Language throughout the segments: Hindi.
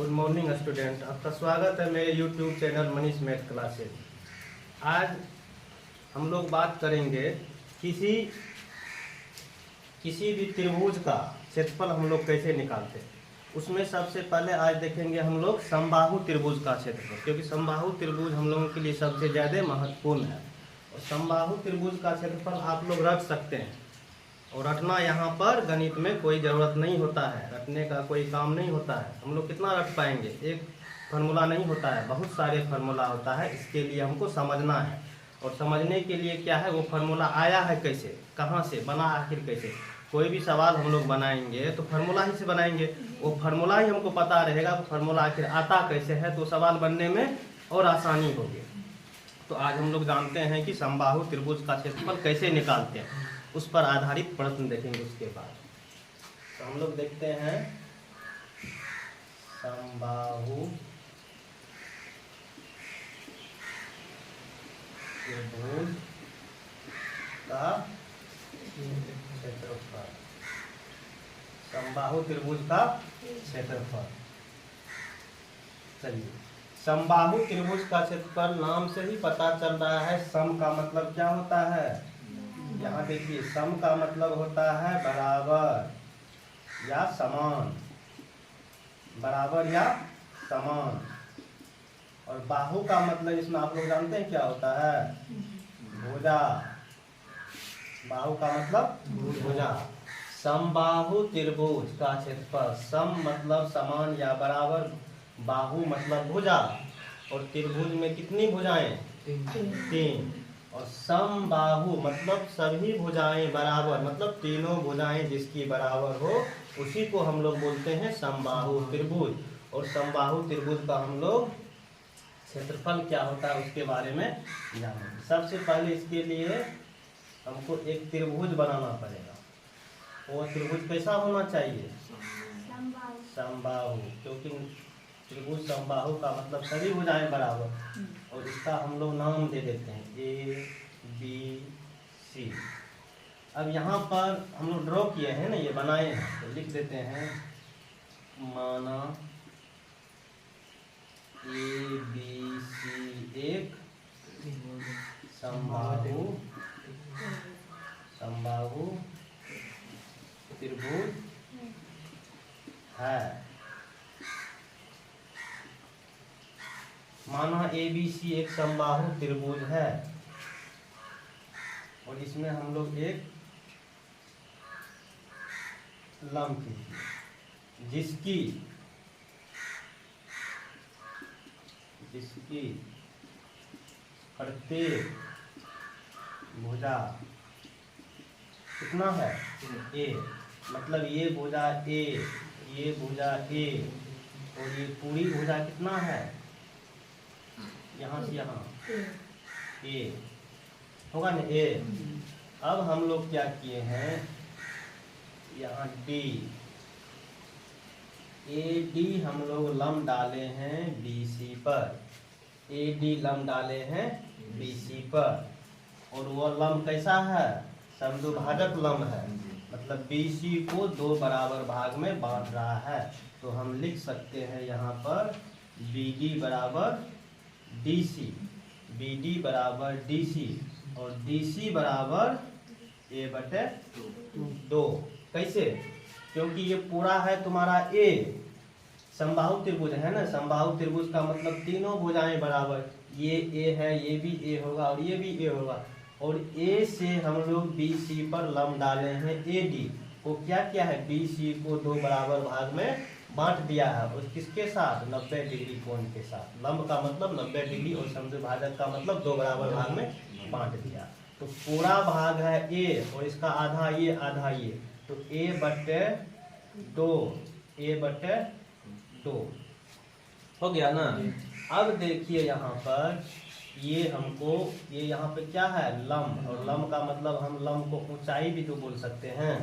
गुड मॉर्निंग स्टूडेंट, आपका स्वागत है मेरे YouTube channel Manish math classes. आज हम लोग बात करेंगे किसी भी त्रिभुज का क्षेत्रफल हम लोग कैसे निकालते हैं। उसमें सबसे पहले आज देखेंगे हम लोग समबाहु त्रिभुज का क्षेत्रफल, क्योंकि समबाहु त्रिभुज हम लोगों के लिए सबसे ज़्यादा महत्वपूर्ण है। और समबाहु त्रिभुज का क्षेत्रफल आप लोग रख सकते हैं, और रटना यहाँ पर गणित में कोई ज़रूरत नहीं होता है, रटने का कोई काम नहीं होता है। हम लोग कितना रट पाएंगे, एक फार्मूला नहीं होता है, बहुत सारे फार्मूला होता है। इसके लिए हमको समझना है, और समझने के लिए क्या है, वो फार्मूला आया है कैसे, कहाँ से बना, आखिर कैसे। कोई भी सवाल हम लोग बनाएंगे तो फार्मूला ही से बनाएंगे, वो फार्मूला ही हमको पता रहेगा वो फार्मूला आखिर आता कैसे है, तो सवाल बनने में और आसानी होगी। तो आज हम लोग जानते हैं कि समबाहु त्रिभुज का क्षेत्रफल कैसे निकालते हैं, उस पर आधारित प्रश्न देखेंगे। उसके बाद तो हम लोग देखते हैं समबाहु त्रिभुज का क्षेत्रफल, समबाहु त्रिभुज का क्षेत्रफल। चलिए, समबाहु त्रिभुज का क्षेत्रफल नाम से ही पता चल रहा है। सम का मतलब क्या होता है, यहाँ देखिए, सम का मतलब होता है बराबर या समान, बराबर या समान। और बाहु का मतलब इसमें आप लोग जानते हैं क्या होता है, भुजा। बाहु का मतलब भुजा। समबाहु त्रिभुज का क्षेत्रफल, सम मतलब समान या बराबर, बाहु मतलब भुजा, और त्रिभुज में कितनी भुजाएं, तीन। और समबाहु मतलब सभी भुजाएं बराबर, मतलब तीनों भुजाएं जिसकी बराबर हो उसी को हम लोग बोलते हैं समबाहु त्रिभुज। और समबाहु त्रिभुज का हम लोग क्षेत्रफल क्या होता है उसके बारे में जानेंगे। सबसे पहले इसके लिए हमको एक त्रिभुज बनाना पड़ेगा। वो त्रिभुज कैसा होना चाहिए, समबाहु, क्योंकि त्रिभुज समबाहु का मतलब सभी भुजाएं बराबर। और इसका हम लोग नाम दे देते हैं ए बी सी। अब यहाँ पर हम लोग ड्रॉ किए हैं ना, ये बनाए हैं, तो लिख देते हैं माना ए बी सी एक समबाहु त्रिभुज है। माना ए बी सी एक समबाहु त्रिभुज है, और इसमें हम लोग एक लंब खींचिए जिसकी प्रत्येक भुजा कितना है, ए। मतलब ये भुजा ए, ये भुजा ए, और ये पूरी भुजा कितना है, यहाँ से यहाँ ए होगा ना, ए। अब हम लोग क्या किए हैं, यहाँ डी, ए डी हम लोग लंब डाले हैं बी सी पर, ए डी लंब डाले हैं बी सी पर। और वो लंब कैसा है, समद्विभाजक लंब है, मतलब बी सी को दो बराबर भाग में बांट रहा है। तो हम लिख सकते हैं यहाँ पर बी डी बराबर डी सी, बी डी बराबर डी सी, और डी सी बराबर ए बटे दो। कैसे, क्योंकि ये पूरा है तुम्हारा ए, समबाहु त्रिभुज है ना। समबाहु त्रिभुज का मतलब तीनों भुजाएं बराबर, ये ए है, ये भी ए होगा और ये भी ए होगा। और ए से हम लोग बी सी पर लंब डाले हैं ए डी को, क्या किया है, बी सी को दो बराबर भाग में बांट दिया है, और किसके साथ, 90 डिग्री कोण के साथ। लंब का मतलब 90 डिग्री और समद्विभाजक का मतलब दो बराबर भाग में बांट दिया। तो पूरा भाग है ए, और इसका आधा ये आधा ये, तो ए बटे दो हो गया ना। अब देखिए यहाँ पर ये हमको, ये यहाँ पे क्या है, लंब, और लंब का मतलब हम लंब को ऊंचाई भी तो बोल सकते हैं,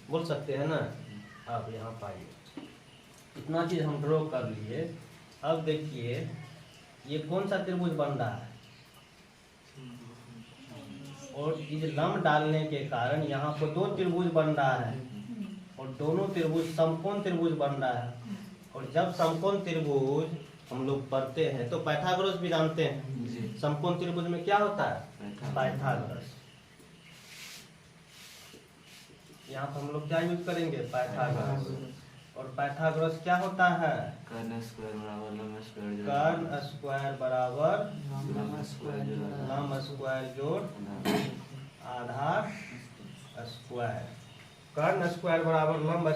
बोल सकते हैं ना। अब यहाँ पाइए, इतना चीज हम ड्रॉ कर लिए। अब देखिए ये कौन सा त्रिभुज बन रहा है, और इस लंब डालने के कारण यहाँ पर दो त्रिभुज बन रहा है, और दोनों त्रिभुज समकोण त्रिभुज बन रहा है। और जब समकोण त्रिभुज हम लोग पढ़ते हैं तो पाइथागोरस भी जानते हैं। समकोण त्रिभुज में क्या होता है? पाइथागोरस। यहाँ पर हम लोग क्या यूज करेंगे? पाइथागोरस। और पाइथागोरस क्या होता है? कर्ण स्क्वायर बराबर लंब स्क्वायर जोड़ कर्ण स्क्वायर बराबर लंब स्क्वायर जोड़ आधार स्क्वायर। कर्ण स्क्वायर बराबर लंब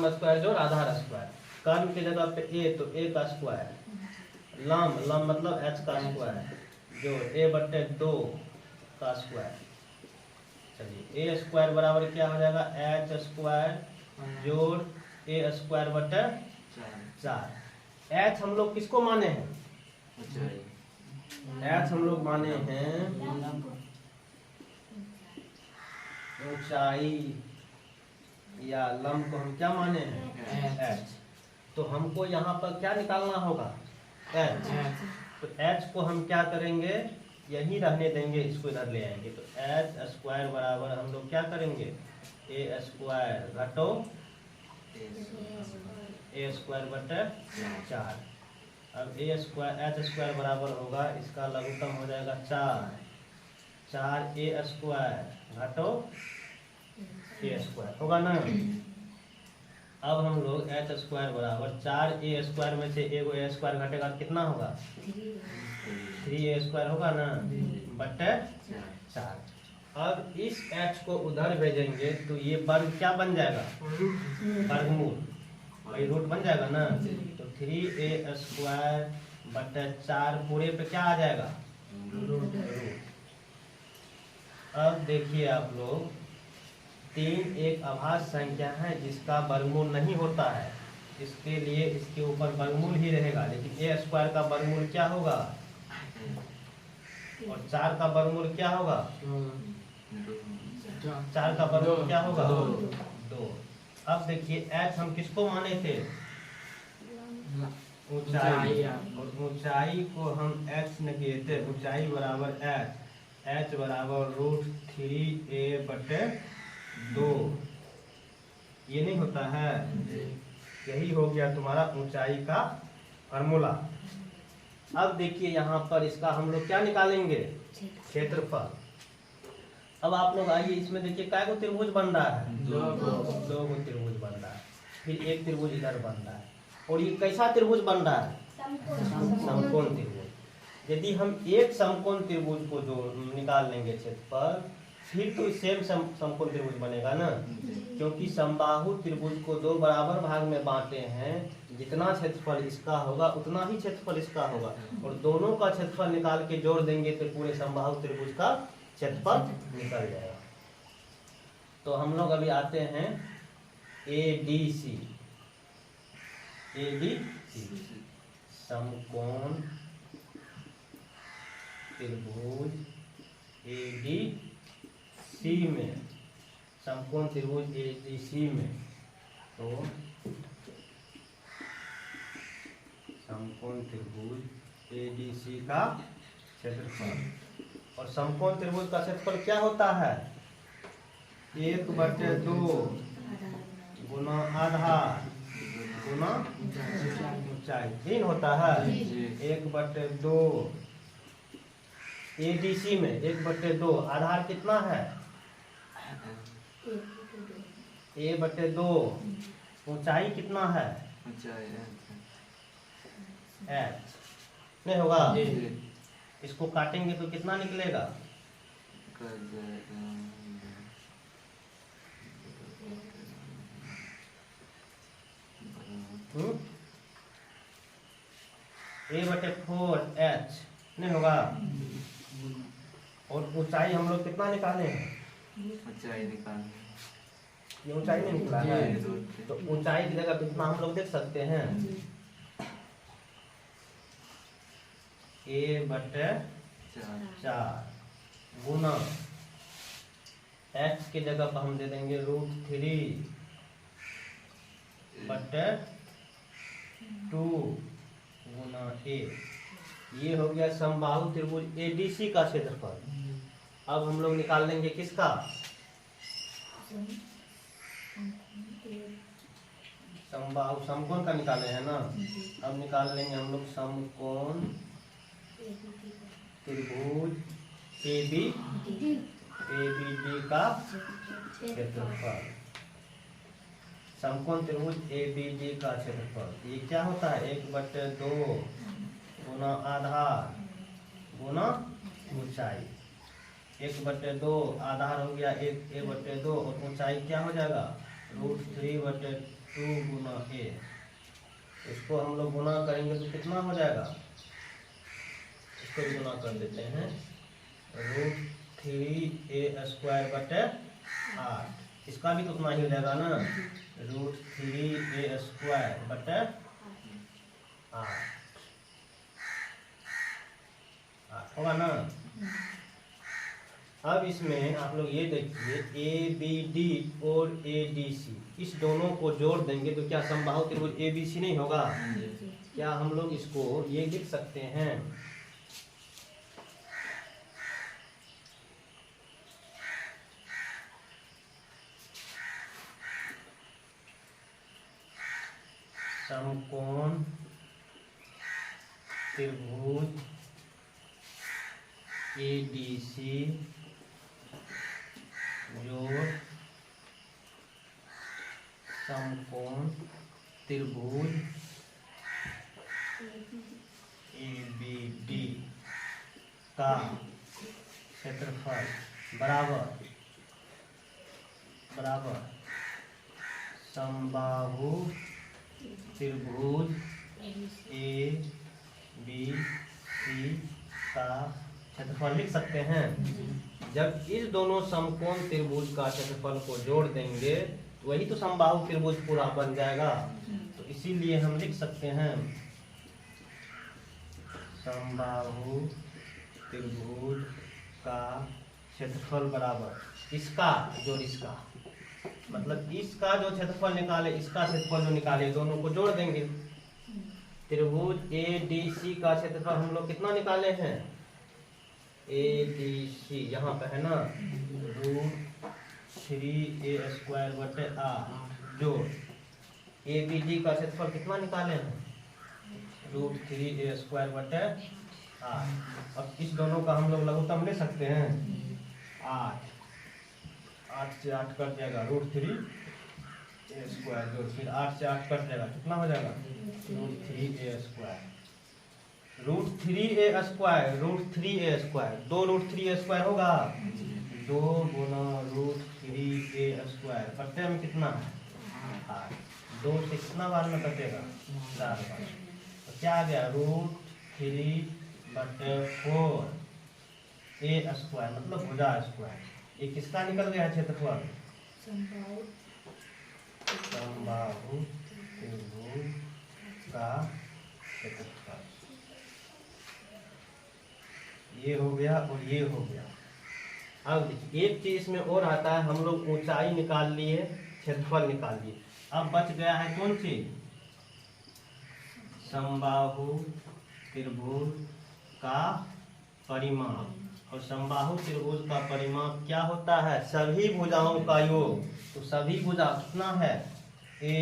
स्क्वायर जोड़ आधार स्क्वायर। कर्ण के जगह पे ए तो ए का स्क्वायर, लंब मतलब एच का स्क्वायर, जोड़ ए बटे 2 का स्क्वायर। चलिए ए स्क्वायर बराबर क्या हो जाएगा? एच स्क्वायर जोड़ ए स्क्वायर बटे 4। एच हम लोग किसको माने हैं? एच हम लोग माने हैं ऊंचाई, या लंब को हम क्या माने हैं? एच। तो हमको यहाँ पर क्या निकालना होगा? एच। तो एच को हम क्या करेंगे? यही रहने देंगे, इसको इधर ले आएंगे। तो एच स्क्वायर बराबर हम लोग क्या करेंगे? ए स्क्वायर घटो ए स्क्वायर बटे 4। अब ए स्क्वायर एच स्क्वायर बराबर होगा, इसका लघुत्तम हो जाएगा 4 ए स्क्वायर घटो ए स्क्वायर होगा ना। अब हम लोग एच स्क्वायर बराबर 4 ए स्क्वायर में से एगो ए स्क्वायर घटेगा कितना होगा? 3 ए स्क्वायर होगा ना, बटे 4। अब इस एच को उधर भेजेंगे तो ये वर्ग क्या बन जाएगा? वर्गमूल, वही रूट बन जाएगा ना। तो 3 ए स्क्वायर बटे 4 पूरे पे क्या आ जाएगा? रूट। अब देखिए आप लोग, 3 एक अभाज्य संख्या है जिसका वर्गमूल नहीं होता है, इसके लिए इसके ऊपर वर्गमूल ही रहेगा। लेकिन ए स्क्वायर का वर्गमूल क्या होगा? और 4 का वर्गमूल क्या होगा? 4 का वर्गमूल क्या होगा? 2। अब देखिए एच हम किसको माने थे? ऊंचाई। और ऊंचाई को हम एच ने किए थे, ऊंचाई बराबर एच बराबर √3a बटे 2। ये नहीं होता है? यही हो गया तुम्हारा ऊंचाई का फार्मूला। अब देखिए यहाँ पर इसका हम लोग क्या निकालेंगे? क्षेत्रफल। अब आप लोग आइए, इसमें देखिए काय को त्रिभुज बन रहा है? 2 को त्रिभुज बन रहा है, फिर एक त्रिभुज इधर बन रहा है। और ये कैसा त्रिभुज बन रहा है? समकोण त्रिभुज। यदि हम एक समकोण त्रिभुज को जो निकाल लेंगे क्षेत्रफल, फिर तो सेम समकोण त्रिभुज बनेगा ना, क्योंकि समबाहु त्रिभुज को 2 बराबर भाग में बांटे हैं। जितना क्षेत्रफल इसका होगा उतना ही क्षेत्रफल इसका होगा, और दोनों का क्षेत्रफल निकाल के जोड़ देंगे तो पूरे समबाहु त्रिभुज का क्षेत्रफल निकल जाएगा। तो हम लोग अभी आते हैं ADC। समकोण त्रिभुज ADC में, समकोण त्रिभुज ADC में, तो समकोण त्रिभुज ADC का क्षेत्रफल। और समकोण त्रिभुज का क्षेत्रफल क्या होता है? 1/2 गुना आधार गुना ऊंचाई, 3 होता है। 1/2 ADC में 1/2 आधार कितना है? a/2। ऊंचाई कितना है? h नहीं होगा? इसको काटेंगे तो कितना निकलेगा? a/4 h नहीं होगा? और ऊंचाई हम लोग कितना निकाले हैं? ये ऊंचाई नहीं निकला है, तो ऊंचाई की जगह कितना हम लोग देख सकते हैं? a/4 गुना x के जगह पर हम दे देंगे √3/2 गुना a। ये हो गया समबाहु त्रिभुज ADC का क्षेत्रफल। अब हम लोग निकाल लेंगे किसका? समबाहु समकोण का निकाले हैं ना, अब निकाल लेंगे हम लोग समकोण त्रिभुज ABD का क्षेत्रफल। समकोण त्रिभुज ABD का क्षेत्रफल ये क्या होता है, 1/2 गुना आधार गुना ऊंचाई। 1/2 आधार हो गया 1/2 और ऊंचाई क्या हो जाएगा √3/2 गुना A। इसको हम लोग गुना करेंगे तो कितना हो जाएगा, इसको भी गुना कर देते हैं, √3a²/8। इसका भी तो उतना ही हो जाएगा ना, √3a²/8 होगा ना। अब इसमें आप लोग ये देखिए ABD और ADC इस दोनों को जोड़ देंगे तो क्या समबाहु त्रिभुज ABC नहीं होगा। क्या हम लोग इसको ये लिख सकते हैं, समकोण त्रिभुज ADC जोड़ समकोण त्रिभुज ABD का क्षेत्रफल बराबर समबाहु त्रिभुज ABC का क्षेत्रफल लिख सकते हैं। जब इस दोनों समकोण त्रिभुज का क्षेत्रफल को जोड़ देंगे तो वही तो समबाहु त्रिभुज पूरा बन जाएगा। तो इसीलिए हम लिख सकते हैं समबाहु त्रिभुज का क्षेत्रफल बराबर इसका जोड़ इसका, मतलब इसका जो क्षेत्रफल निकाले इसका क्षेत्रफल जो निकाले दोनों को जोड़ देंगे। त्रिभुज ADC का क्षेत्रफल हम लोग कितना निकाले हैं, ADC यहाँ पे है ना √3a²/8 जोड़ ABD का क्षेत्रफल कितना निकाले हैं √3a²/8। अब इस दोनों का हम लोग लघुत्तम ले सकते हैं, 8 से 8 कट जाएगा √3a² जोड़ फिर 8 से 8 कट जाएगा, कितना हो जाएगा √3a²। √3a², 2 √3a² होगा, 2 गुना √3a² कटने में कितना है 8, 2 से कितना बार में कटेगा 4 बार, तो क्या आ गया √3/4a² मतलब भुजा स्क्वायर। ये किसका निकल गया है क्षेत्रफल, समबाहु त्रिभुज का क्षेत्रफल। ये हो गया और ये हो गया। अब एक चीज इसमें और आता है, हम लोग ऊंचाई निकाल लिए क्षेत्रफल निकाल लिए, अब बच गया है कौन सी, समबाहु त्रिभुज का परिमाप। और समबाहु त्रिभुज का परिमाप क्या होता है, सभी भुजाओं का योग। तो सभी भुजा कितना है A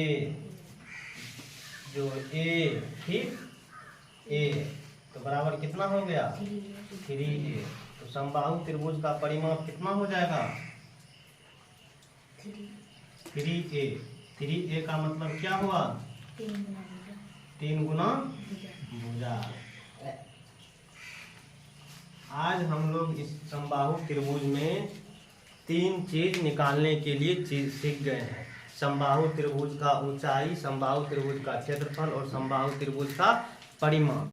जो A ठीक A तो बराबर कितना हो गया 3A। तो समबाहु त्रिभुज का परिमाप कितना हो जाएगा 3A। 3A का मतलब क्या हुआ 3 गुना भुजा। आज हम लोग इस समबाहु त्रिभुज में 3 चीज निकालने के लिए सीख गए हैं, समबाहु त्रिभुज का ऊंचाई, समबाहु त्रिभुज का क्षेत्रफल और समबाहु त्रिभुज का परिमाप।